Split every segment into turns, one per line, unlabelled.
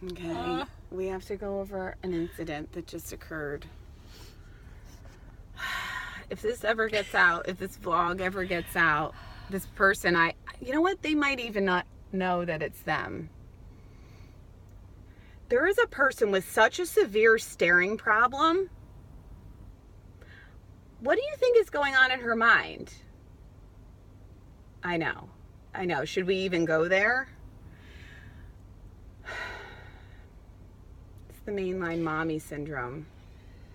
Okay. We have to go over an incident that just occurred. If this ever gets out, if this vlog ever gets out, this person, you know what? They might even not know that it's them. There is a person with such a severe staring problem. What do you think is going on in her mind? I know. Should we even go there? It's the mainline mommy syndrome.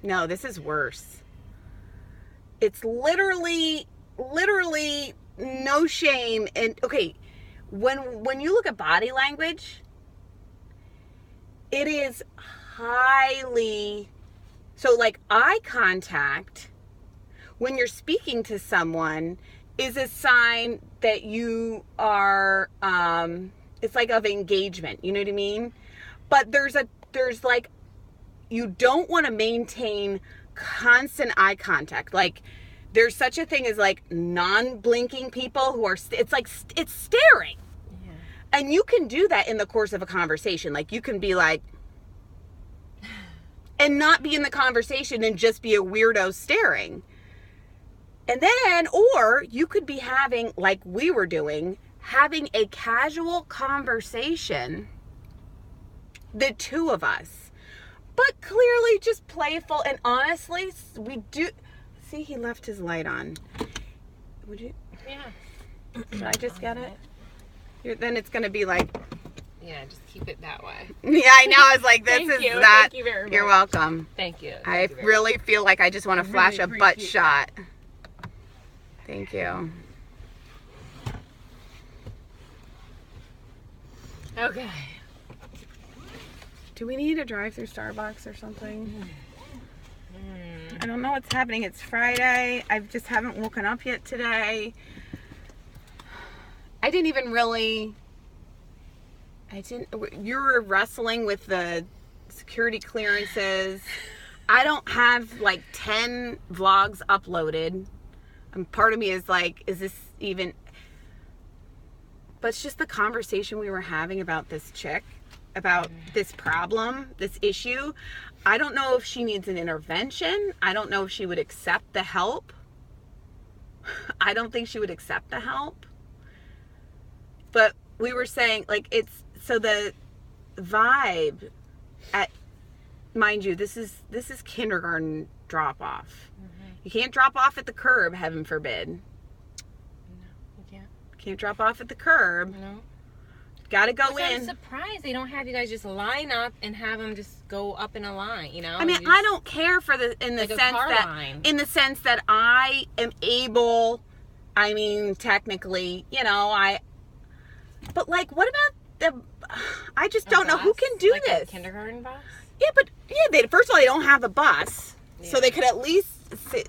No, this is worse. It's literally no shame. And okay, when you look at body language, it is highly, so like eye contact when you're speaking to someone is a sign that you are, it's like of engagement, you know what I mean? But there's like, you don't want to maintain constant eye contact. Like there's such a thing as like non-blinking people who are, it's staring. Yeah. And you can do that in the course of a conversation. Like you can be like, and not be in the conversation and just be a weirdo staring. And then, or you could be having, like we were doing, having a casual conversation, the two of us, but clearly just playful. And honestly, we do, see, he left his light on. Would you?
Yeah.
Should I just get it? Then it's going to be like.
Yeah, just keep it that way.
Yeah, I know. I was like, this is that.
Thank you very much.
You're welcome.
Thank you.
I really feel like I just want to flash a butt shot. Thank you.
Okay.
Do we need to drive through Starbucks or something? I don't know what's happening. It's Friday. I just haven't woken up yet today. I didn't even really... You're wrestling with the security clearances. I don't have like 10 vlogs uploaded. And part of me is like, is this even... But it's just the conversation we were having about this chick, about this problem, this issue. I don't know if she needs an intervention. I don't know if she would accept the help. I don't think she would accept the help. But we were saying, like, it's... So the vibe at, mind you, this is kindergarten drop off. Mm-hmm. You can't drop off at the curb, heaven forbid.
No, you can't.
Can't drop off at the curb.
No.
Gotta go in.
I'm surprised they don't have you guys just line up and have them just go up in a line, you know?
I mean, I don't care for in the sense that I am able, I mean, technically, you know, but like, what about I just don't know who can do
like
this.
A kindergarten bus?
Yeah, but first of all, they don't have a bus, so they could at least spare.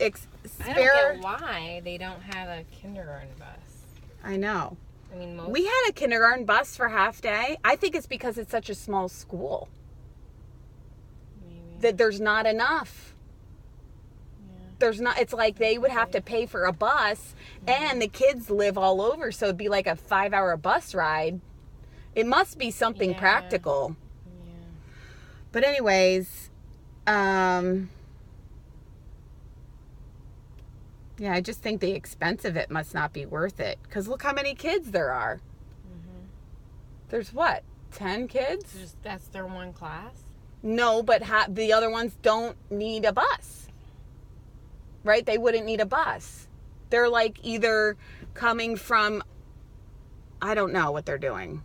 I don't get why they don't have a kindergarten bus.
I know.
I mean,
we had a kindergarten bus for half day. I think it's because it's such a small school. Maybe. That there's not enough. Yeah. There's not. It's like they would have to pay for a bus, and the kids live all over, so it'd be like a 5-hour bus ride. It must be something practical. Yeah. But anyways, yeah, I just think the expense of it must not be worth it. Because look how many kids there are. Mm-hmm. There's what, 10 kids?
That's their one class?
No, but the other ones don't need a bus. Right? They wouldn't need a bus. They're like either coming from, I don't know what they're doing.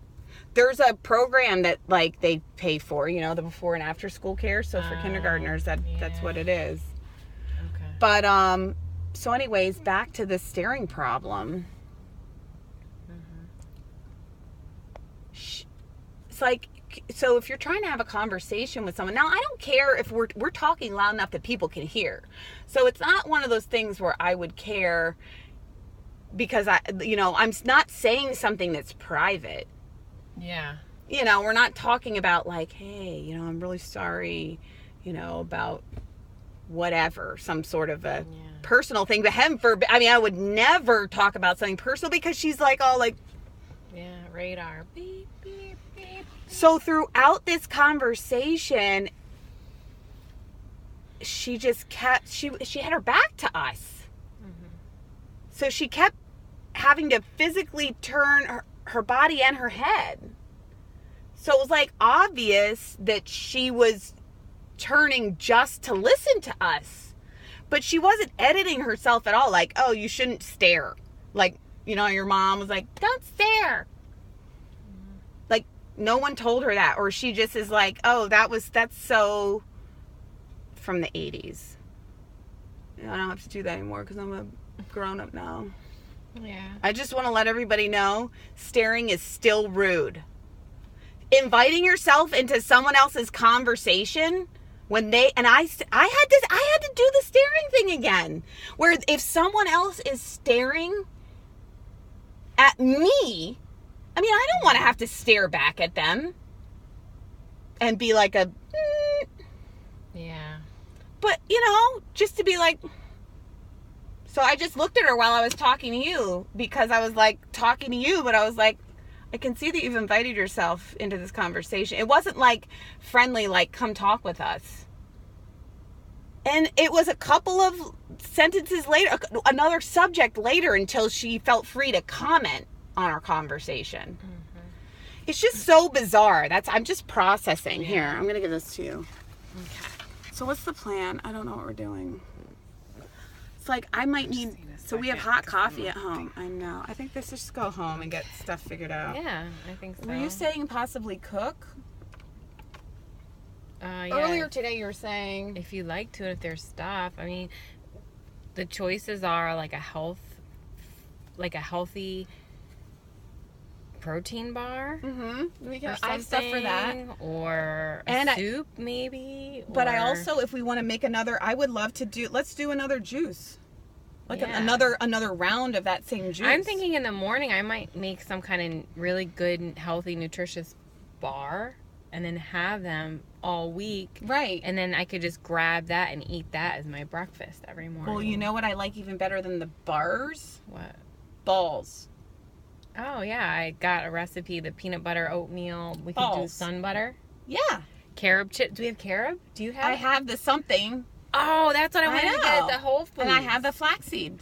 There's a program that like they pay for, you know, the before and after school care. So for kindergartners, that's what it is. Okay. But so anyways, back to the staring problem. Mm-hmm. It's like, so if you're trying to have a conversation with someone, now I don't care if we're talking loud enough that people can hear. So it's not one of those things where I would care because I'm not saying something that's private.
Yeah.
You know, we're not talking about like, hey, you know, I'm really sorry, you know, about whatever, some sort of a personal thing. But I would never talk about something personal because she's like all like,
yeah, radar. Beep, beep, beep.
So throughout this conversation, she just kept, she had her back to us. Mm-hmm. So she kept having to physically turn her body and her head. So it was like obvious that she was turning just to listen to us. But she wasn't editing herself at all. Like, oh, you shouldn't stare. Like, you know, your mom was like, don't stare. Mm-hmm. Like, no one told her that. Or she just is like, oh, that's so from the 80s. I don't have to do that anymore because I'm a grown-up now.
Yeah.
I just want to let everybody know staring is still rude. Inviting yourself into someone else's conversation when they, and I had to do the staring thing again, where if someone else is staring at me, I mean, I don't want to have to stare back at them and be like a
yeah.
But, you know, just to be like, so I just looked at her while I was talking to you because I was like talking to you, but I was like, I can see that you've invited yourself into this conversation. It wasn't like friendly, like come talk with us. And it was a couple of sentences later, another subject later until she felt free to comment on our conversation. Mm-hmm. It's just so bizarre. I'm just processing. Yeah. Here, I'm going to give this to you. Okay. So what's the plan? I don't know what we're doing. It's like I might need, so we have hot coffee at home. I know. I think let's just go home and get stuff figured out.
Yeah, I think so.
Were you saying possibly cook?
Yeah.
Earlier today you were saying
if you like to, if there's stuff. I mean, the choices are like a healthy protein bar.
Mm-hmm. I have stuff for that.
Or a soup, maybe.
But I also, if we want to make another, I would love to let's do another juice. Like another round of that same juice.
I'm thinking in the morning I might make some kind of really good, healthy, nutritious bar and then have them all week.
Right.
And then I could just grab that and eat that as my breakfast every morning.
Well, you know what I like even better than the bars?
What?
Balls.
Oh, yeah. I got a recipe, the peanut butter oatmeal. We could do sun butter.
Yeah.
Carob chip. Do we have carob? Do you have
I have the something.
Oh, that's what I wanted to get at the Whole Foods.
And I have the flaxseed.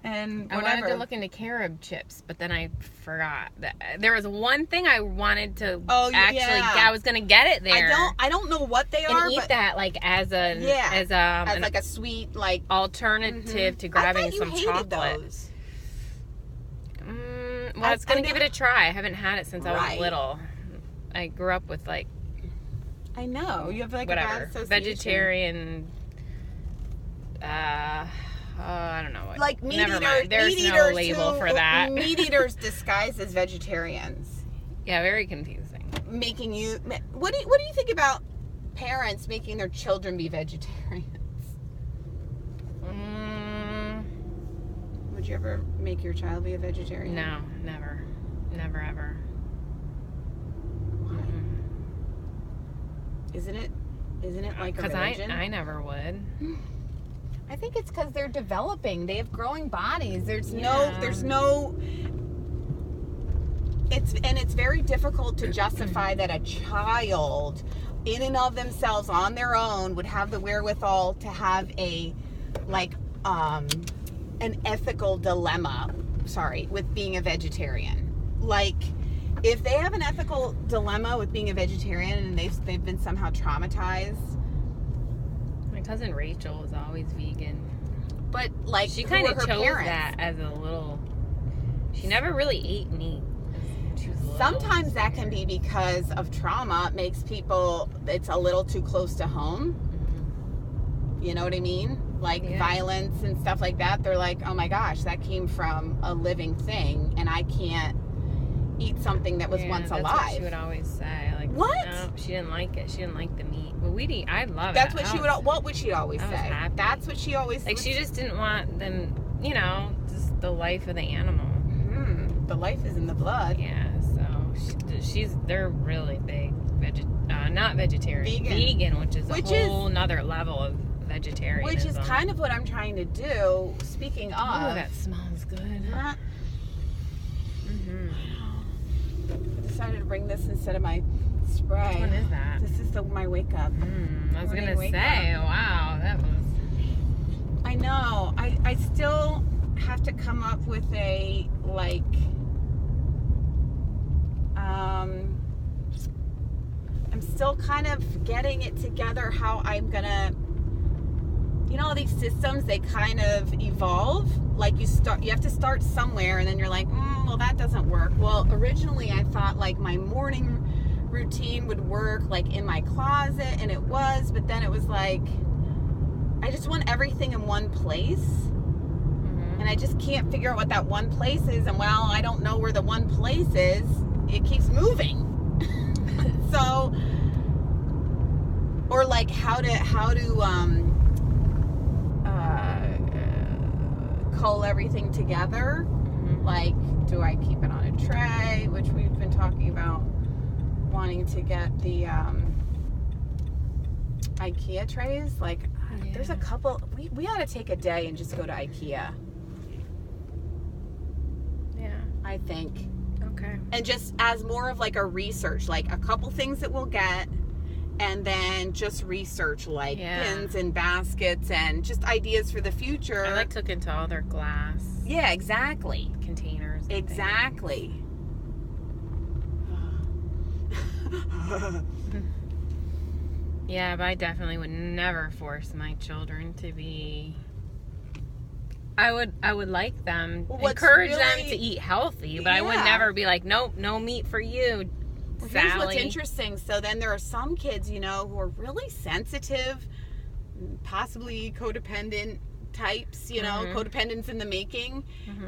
And whatever.
I wanted to look into carob chips, but then I forgot. There was one thing I wanted to I was going to get it there.
I don't know what they are.
And eat that like as like
a sweet like
alternative to grabbing some chocolate.
Those.
Well, I was going to give it a try. I haven't had it since I was little. I grew up with like
I know. You have like a bad association.
Vegetarian I don't know what.
Like meat
Never
eaters.
mind. There's no label for that.
Meat eaters disguised as vegetarians.
Yeah, very confusing.
Making you. What do you think about parents making their children be vegetarians? Would you ever make your child be a vegetarian?
No, never, ever.
Why? Isn't it like a religion?
Because I never would.
I think it's because they're developing. They have growing bodies. It's very difficult to justify that a child in and of themselves on their own would have the wherewithal to have an ethical dilemma, with being a vegetarian. Like, if they have an ethical dilemma with being a vegetarian and they've been somehow traumatized.
My cousin Rachel was always vegan.
But, like,
she kind of chose
parents?
that as a little... She never really ate meat.
Sometimes that can be because of trauma. It makes people... It's a little too close to home. Mm-hmm. You know what I mean? Like, violence and stuff like that. They're like, oh my gosh, that came from a living thing, and I can't eat something that was once alive.
That's what she would always say. Like,
what?
No, she didn't like it. She didn't like the meat. But we'd eat. I love
That's
it.
What would she always say?
Happy.
That's what she always...
Like, she just didn't want them, just the life of the animal.
Mm-hmm. The life is in the blood.
Yeah, so they're really big, not vegetarian. Vegan, which is a whole nother level of vegetarianism.
Which is kind of what I'm trying to do. Speaking of...
Oh, that smells good.
Mm-hmm. I decided to bring this instead of my spray.
Which one is that?
This is my wake up.
I was gonna say, wow, that was.
I know. I still have to come up with a like. I'm still kind of getting it together how I'm gonna. You know, these systems, they kind of evolve. Like you have to start somewhere, and then you're like, well, that doesn't work. Well, originally I thought like my morning routine would work like in my closet, and it was, but then it was like, I just want everything in one place. And I just can't figure out what that one place is. And while I don't know where the one place is, it keeps moving. So, or like how to cull everything together. Like, do I keep it on a tray, which we've been talking about wanting to get the IKEA trays. Like, there's a couple. We ought to take a day and just go to IKEA.
Yeah,
I think.
Okay.
And just as more of like a research, like a couple things that we'll get, and then just research like pins and baskets and just ideas for the future.
I like to look into all their glass.
Yeah, exactly.
Containers.
Exactly.
Yeah, but I definitely would never force my children to be. I would like them, encourage them to eat healthy, but I would never be like, nope, no meat for you,
Well,
Sally.
here's what's interesting. So then there are some kids, you know, who are really sensitive, possibly codependent types, you know, codependence in the making.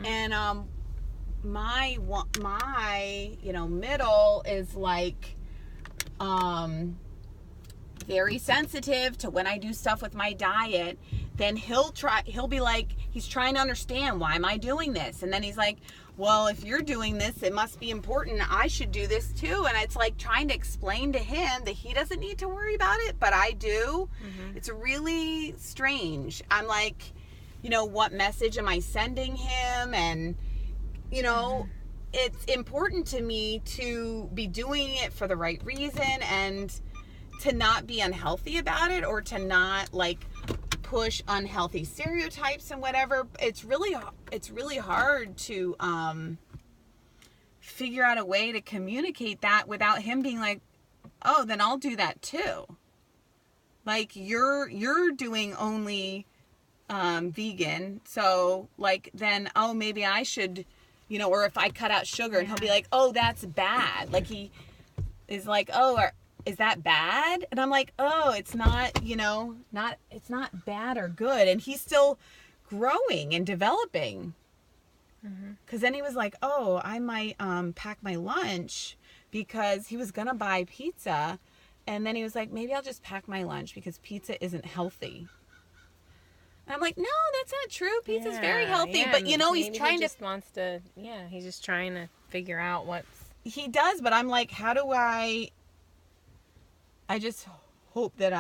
And my you know, middle is like very sensitive to when I do stuff with my diet. Then he'll be like, he's trying to understand, why am I doing this? And then he's like, well, if you're doing this, it must be important. I should do this too. And it's like trying to explain to him that he doesn't need to worry about it, but I do. It's really strange. I'm like, you know, what message am I sending him? And, you know, it's important to me to be doing it for the right reason and to not be unhealthy about it, or to not like push unhealthy stereotypes and whatever. It's really hard to figure out a way to communicate that without him being like, oh, then I'll do that too. Like, you're doing only vegan, so like, then, oh, maybe I should, you know, or if I cut out sugar, and he'll be like, oh, that's bad. Like, he is like, oh, is that bad? And I'm like, oh, it's not, you know, it's not bad or good. And he's still growing and developing. Because then he was like, oh, I might pack my lunch, because he was going to buy pizza. And then he was like, maybe I'll just pack my lunch because pizza isn't healthy. And I'm like, no, that's not true. Pizza's very healthy.
Yeah,
but, you know, he's trying
he's just trying to figure out what's...
He does, but I'm like, how do I just hope that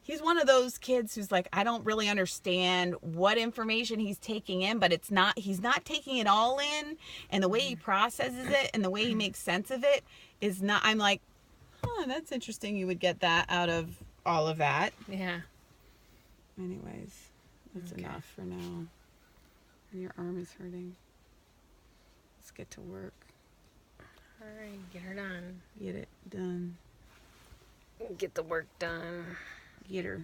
he's one of those kids who's like, I don't really understand what information he's taking in, but he's not taking it all in, and the way he processes it and the way he makes sense of it is not, I'm like, oh, that's interesting. You would get that out of all of that.
Yeah.
Anyways, that's enough for now. Your arm is hurting. Let's get to work.
All right, get her done.
Get it done.
Get the work done.
Get her.